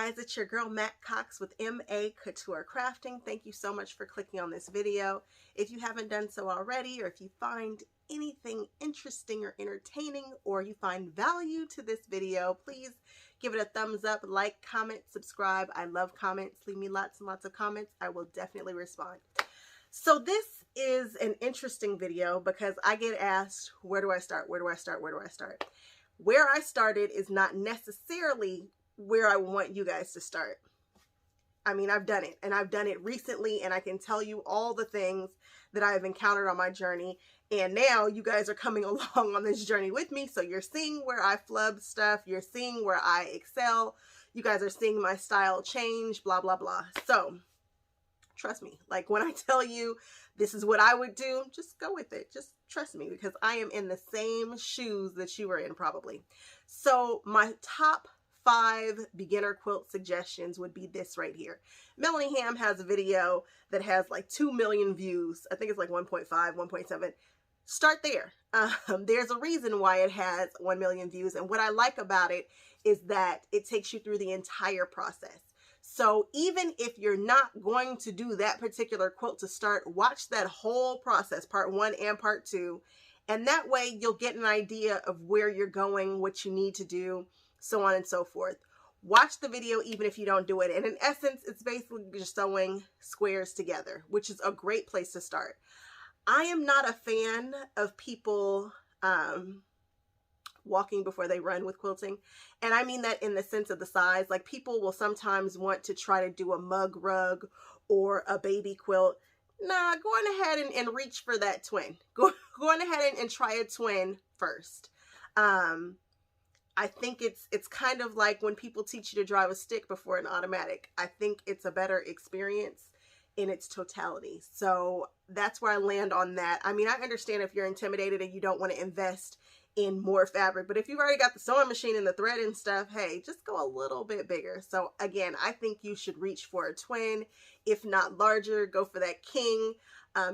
guys, it's your girl Matt Cox with MA Couture Crafting. Thank you so much for clicking on this video. If you haven't done so already, or if you find anything interesting or entertaining, or you find value to this video, please give it a thumbs up, like, comment, subscribe. I love comments. Leave me lots and lots of comments. I will definitely respond. So this is an interesting video because I get asked, where do I start? Where do I start? Where do I start? Where I started is not necessarily where I want you guys to start. I mean, I've done it, and I've done it recently, and I can tell you all the things that I've encountered on my journey, and now you guys are coming along on this journey with me, so you're seeing where I flub stuff, you're seeing where I excel, you guys are seeing my style change, blah, blah, blah. So, trust me, like when I tell you this is what I would do, just go with it. Just trust me, because I am in the same shoes that you were in probably. So, my top 5 beginner quilt suggestions would be this right here. Melanie Ham has a video that has like 2 million views. I think it's like 1.5, 1.7. Start there. There's a reason why it has 1 million views. And what I like about it is that it takes you through the entire process. So even if you're not going to do that particular quilt to start, watch that whole process, part 1 and part 2. And that way you'll get an idea of where you're going, what you need to do, so on and so forth. Watch the video even if you don't do it. And in essence, it's basically just sewing squares together, which is a great place to start. I am not a fan of people walking before they run with quilting. And I mean that in the sense of the size. Like, people will sometimes want to try to do a mug rug or a baby quilt. Nah, go on ahead and reach for that twin. Go on ahead and try a twin first. I think it's kind of like when people teach you to drive a stick before an automatic. I think it's a better experience in its totality. So that's where I land on that. I mean, I understand if you're intimidated and you don't want to invest in more fabric, but if you've already got the sewing machine and the thread and stuff, hey, just go a little bit bigger. So again, I think you should reach for a twin. If not larger, go for that king.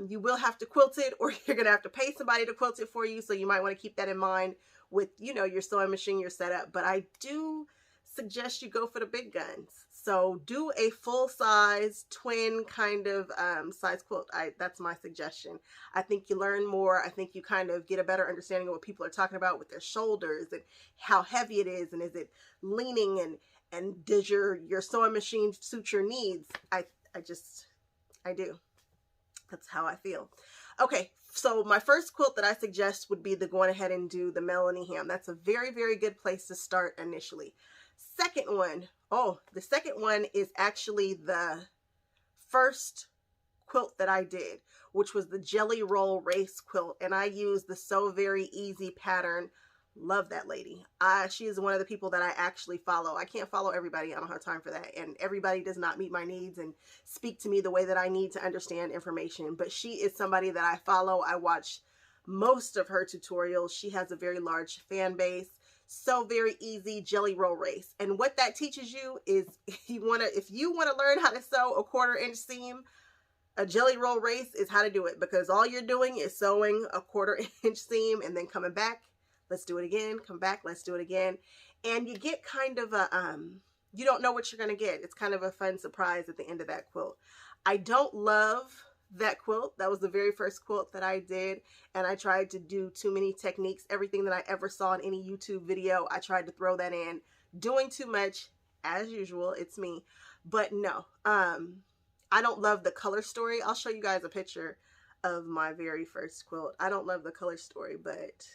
You will have to quilt it, or you're gonna have to pay somebody to quilt it for you, so you might want to keep that in mind with, you know, your sewing machine, your setup. But I do suggest you go for the big guns. So do a full-size twin kind of size quilt. That's my suggestion. I think you learn more. I think you kind of get a better understanding of what people are talking about with their shoulders and how heavy it is, and is it leaning, and does your sewing machine suit your needs. I do. That's how I feel. Okay, so my first quilt that I suggest would be going ahead and do the Melanie Ham. That's a very, very good place to start initially. Second one, the second one is actually the first quilt that I did, which was the Jelly Roll Race quilt, and I used the SewVery Easy pattern. Love that lady. She is one of the people that I actually follow. I can't follow everybody. I don't have time for that. And everybody does not meet my needs and speak to me the way that I need to understand information. But she is somebody that I follow. I watch most of her tutorials. She has a very large fan base. SewVery Easy Jelly Roll Race. And what that teaches you is if you want to learn how to sew a 1/4 inch seam, a jelly roll race is how to do it, because all you're doing is sewing a 1/4 inch seam and then coming back. Let's do it again. Come back. Let's do it again. And you get kind of a, you don't know what you're going to get. It's kind of a fun surprise at the end of that quilt. I don't love that quilt. That was the very first quilt that I did. And I tried to do too many techniques. Everything that I ever saw in any YouTube video, I tried to throw that in. Doing too much, as usual. It's me. But no, I don't love the color story. I'll show you guys a picture of my very first quilt. I don't love the color story, but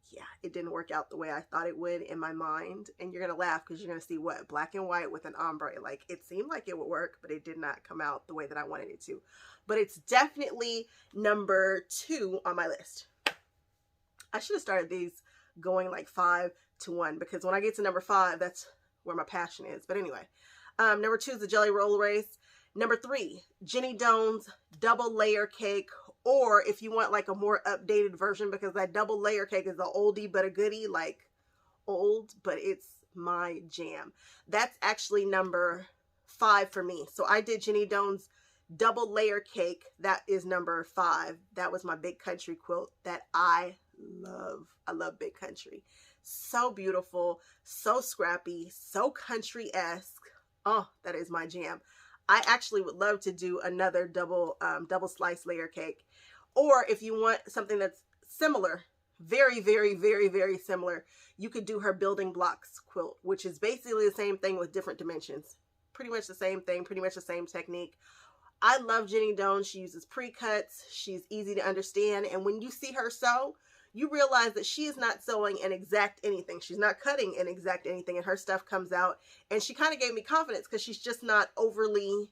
yeah, it didn't work out the way I thought it would in my mind. And you're going to laugh because you're going to see what? Black and white with an ombre. Like, it seemed like it would work, but it did not come out the way that I wanted it to. But it's definitely number 2 on my list. I should have started these going like 5 to 1, because when I get to number 5, that's where my passion is. But anyway, number 2 is the Jelly Roll Race. Number 3, Jenny Doan's Double Layer Cake. Or if you want like a more updated version, because that double layer cake is an oldie but a goodie, like old, but it's my jam. That's actually number 5 for me. So I did Jenny Doan's double layer cake. That is number 5. That was my Big Country quilt that I love. I love Big Country. So beautiful, so scrappy, so country-esque. Oh, that is my jam. I actually would love to do another double slice layer cake. Or if you want something that's similar, very, very, very, very similar, you could do her building blocks quilt, which is basically the same thing with different dimensions. Pretty much the same thing, pretty much the same technique. I love Jenny Doan. She uses pre-cuts. She's easy to understand. And when you see her sew, you realize that she is not sewing an exact anything. She's not cutting an exact anything, and her stuff comes out. And she kind of gave me confidence because she's just not overly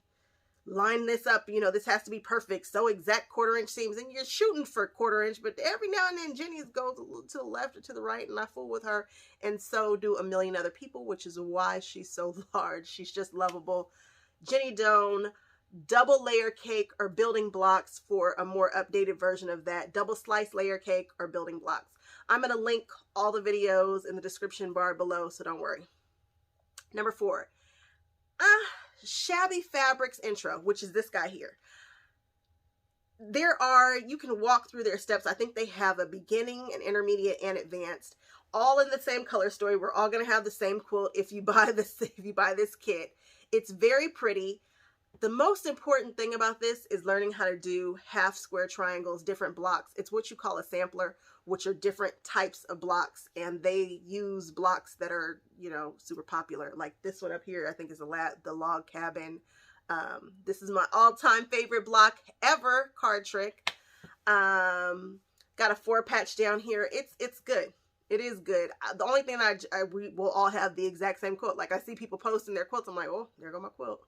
line this up. You know, this has to be perfect. So exact 1/4 inch seams, and you're shooting for 1/4 inch, but every now and then Jenny goes a little to the left or to the right, and I fool with her. And so do a million other people, which is why she's so large. She's just lovable. Jenny Doan. Double layer cake or building blocks for a more updated version of that. Double slice layer cake or building blocks. I'm going to link all the videos in the description bar below, so don't worry. Number 4, Shabby Fabrics intro, which is this guy here. You can walk through their steps. I think they have a beginning, an intermediate, and advanced, all in the same color story. We're all going to have the same quilt if you buy this kit. It's very pretty. The most important thing about this is learning how to do half square triangles, different blocks. It's what you call a sampler, which are different types of blocks. And they use blocks that are, you know, super popular. Like this one up here, I think is the log cabin. This is my all-time favorite block ever, card trick. Got a 4 patch down here. It's good. It is good. The only thing that we will all have the exact same quilt. Like I see people posting their quilts. I'm like, oh, there go my quilt.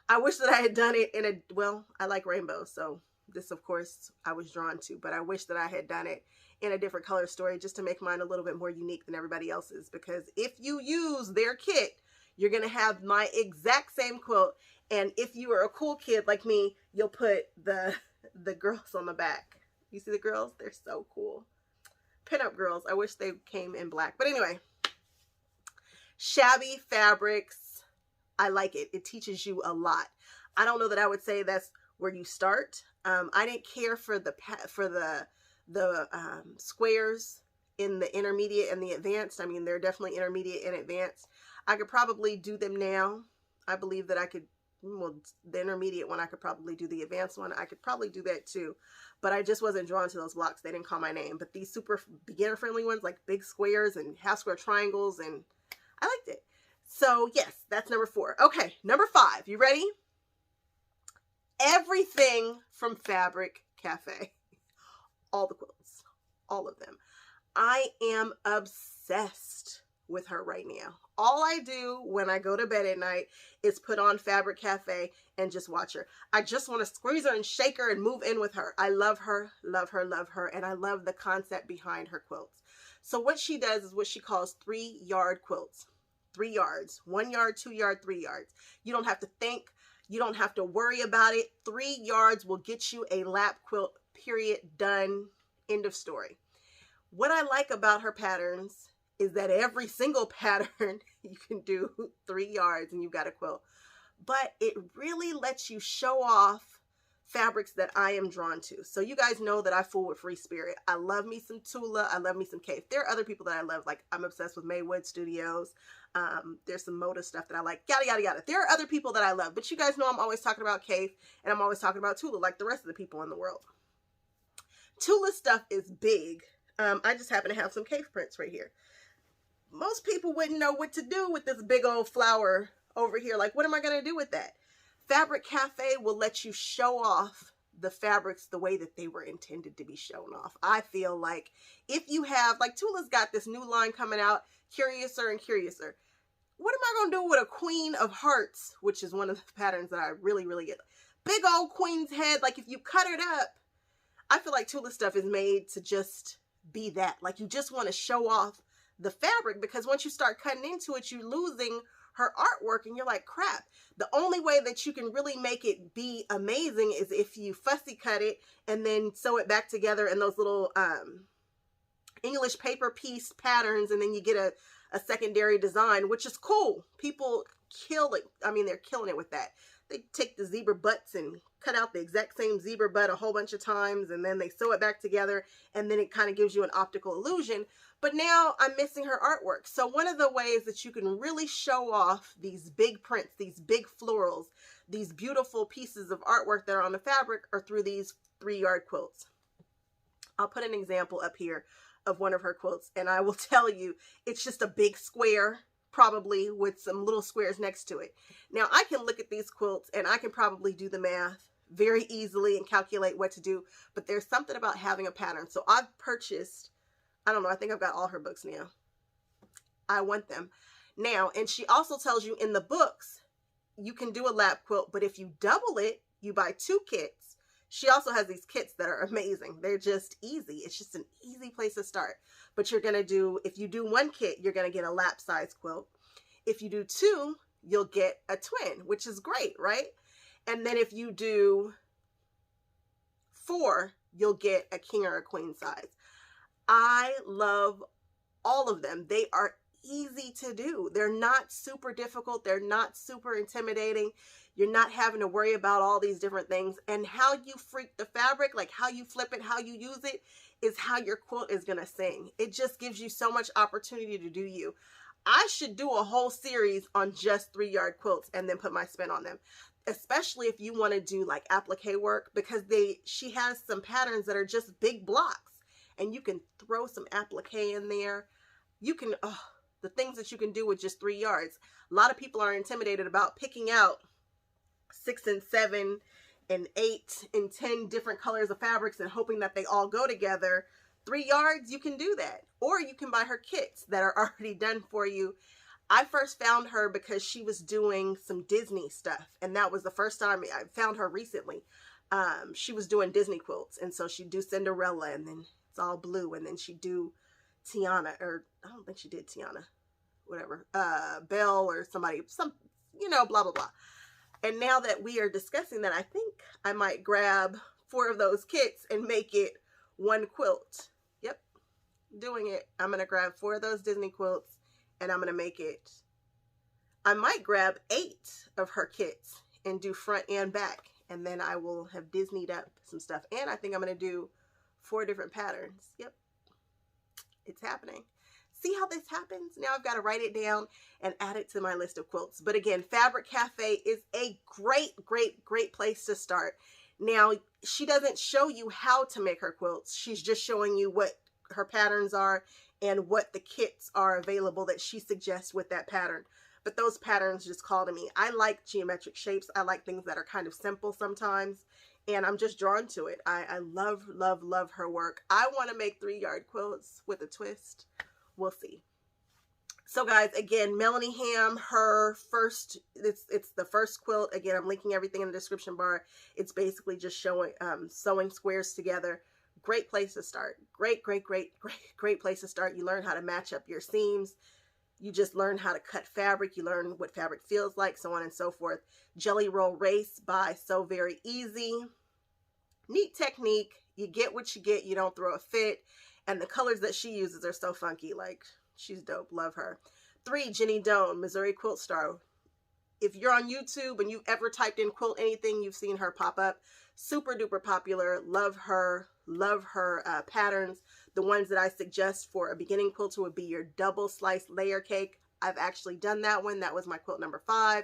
I wish that I had done it in well, I like rainbows, so this, of course, I was drawn to, but I wish that I had done it in a different color story just to make mine a little bit more unique than everybody else's, because if you use their kit, you're going to have my exact same quilt, and if you are a cool kid like me, you'll put the girls on the back. You see the girls? They're so cool. Pinup girls. I wish they came in black, but anyway. Shabby Fabrics. I like it. It teaches you a lot. I don't know that I would say that's where you start. I didn't care for the squares in the intermediate and the advanced. I mean, they're definitely intermediate and advanced. I could probably do them now. I believe that I could, well, the intermediate one, I could probably do. The advanced one, I could probably do that too. But I just wasn't drawn to those blocks. They didn't call my name. But these super beginner friendly ones, like big squares and half square triangles, and I liked it. So yes, that's number 4. Okay, number 5. You ready? Everything from Fabric Cafe. All the quilts. All of them. I am obsessed with her right now. All I do when I go to bed at night is put on Fabric Cafe and just watch her. I just want to squeeze her and shake her and move in with her. I love her, love her, love her, and I love the concept behind her quilts. So what she does is what she calls 3-yard quilts. 3 yards, 1 yard, 2 yard, 3 yards. You don't have to think. You don't have to worry about it. 3 yards will get you a lap quilt, period, done, end of story. What I like about her patterns is that every single pattern you can do 3 yards and you've got a quilt. But it really lets you show off fabrics that I am drawn to. So you guys know that I fool with Free Spirit. I love me some Tula. I love me some Kaffe. There are other people that I love. Like I'm obsessed with Maywood Studios. There's some Moda stuff that I like. Yada, yada, yada. There are other people that I love. But you guys know I'm always talking about Kaffe and I'm always talking about Tula like the rest of the people in the world. Tula stuff is big. I just happen to have some Kaffe prints right here. Most people wouldn't know what to do with this big old flower over here. Like, what am I going to do with that? Fabric Cafe will let you show off the fabrics the way that they were intended to be shown off. I feel like if you have, like Tula's got this new line coming out, Curiouser and Curiouser. What am I going to do with a Queen of Hearts, which is one of the patterns that I really, really get. Big old queen's head. Like if you cut it up, I feel like Tula stuff is made to just be that. Like you just want to show off the fabric, because once you start cutting into it, you're losing her artwork and you're like, crap. The only way that you can really make it be amazing is if you fussy cut it and then sew it back together in those little English paper piece patterns, and then you get a secondary design, which is cool. People kill it. I mean, they're killing it with that. they take the zebra butts and cut out the exact same zebra butt a whole bunch of times, and then they sew it back together, and then it kind of gives you an optical illusion. But now I'm missing her artwork. So one of the ways that you can really show off these big prints, these big florals, these beautiful pieces of artwork that are on the fabric are through these 3-yard quilts. I'll put an example up here of one of her quilts, and I will tell you, it's just a big square, probably with some little squares next to it. Now I can look at these quilts and I can probably do the math very easily and calculate what to do, but there's something about having a pattern. So I've purchased, I don't know, I think I've got all her books now. I want them now. And she also tells you in the books, you can do a lap quilt, but if you double it, you buy 2 kits. She also has these kits that are amazing. They're just easy. It's just an easy place to start. But you're going to do, if you do 1 kit, you're going to get a lap size quilt. If you do 2, you'll get a twin, which is great, right? And then if you do 4, you'll get a king or a queen size. I love all of them. They are easy to do. They're not super difficult. They're not super intimidating. You're not having to worry about all these different things. And how you freak the fabric, like how you flip it, how you use it, is how your quilt is going to sing. It just gives you so much opportunity to do you. I should do a whole series on just 3-yard quilts and then put my spin on them, especially if you want to do like applique work, because she has some patterns that are just big blocks and you can throw some applique in there. You can, the things that you can do with just 3 yards. A lot of people are intimidated about picking out 6 and 7 and 8 and 10 different colors of fabrics and hoping that they all go together. 3 yards, you can do that. Or you can buy her kits that are already done for you. I first found her because she was doing some Disney stuff, and that was the first time I found her recently. She was doing Disney quilts, and so she'd do Cinderella, and then it's all blue, and then she'd do Tiana, or I don't think she did Tiana, whatever, Belle or somebody, you know, blah, blah, blah. And now that we are discussing that, I think I might grab 4 of those kits and make it 1 quilt. Yep, doing it. I'm going to grab 4 of those Disney quilts and I'm going to make it. I might grab 8 of her kits and do front and back. And then I will have Disneyed up some stuff. And I think I'm going to do 4 different patterns. Yep, it's happening. See how this happens? Now I've got to write it down and add it to my list of quilts. But again, Fabric Cafe is a great, great, great place to start. Now, she doesn't show you how to make her quilts. She's just showing you what her patterns are and what the kits are available that she suggests with that pattern. But those patterns just call to me. I like geometric shapes. I like things that are kind of simple sometimes. And I'm just drawn to it. I love, love, love her work. I want to make 3-yard quilts with a twist. We'll see. So guys, again, Melanie Ham, her first, it's the first quilt. Again, I'm linking everything in the description bar. It's basically just showing, sewing squares together. Great place to start. Great, great, great, great, great place to start. You learn how to match up your seams. You just learn how to cut fabric. You learn what fabric feels like, so on and so forth. Jelly Roll Race by SewVery Easy. Neat technique. You get what you get. You don't throw a fit. And the colors that she uses are so funky. Like, she's dope. Love her. 3, Jenny Doan, Missouri Quilt Star. If you're on YouTube and you've ever typed in quilt anything, you've seen her pop up. Super duper popular. Love her. Love her patterns. The ones that I suggest for a beginning quilter would be your double slice layer cake. I've actually done that one. That was my quilt number 5.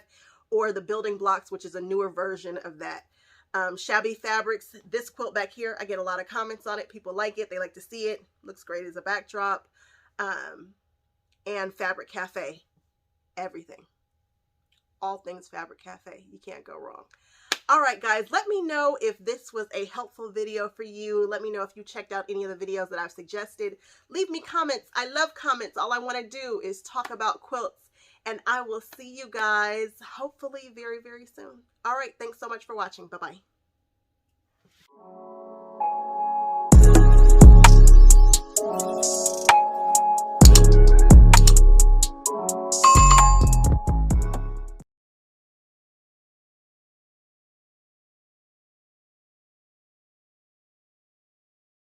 Or the building blocks, which is a newer version of that. Shabby Fabrics, this quilt back here, I get a lot of comments on it. People like it. They like to see it. Looks great as a backdrop. And Fabric Cafe, everything. All things Fabric Cafe. You can't go wrong. All right, guys, let me know if this was a helpful video for you. Let me know if you checked out any of the videos that I've suggested. Leave me comments. I love comments. All I want to do is talk about quilts. And I will see you guys hopefully very, very soon. All right. Thanks so much for watching. Bye-bye.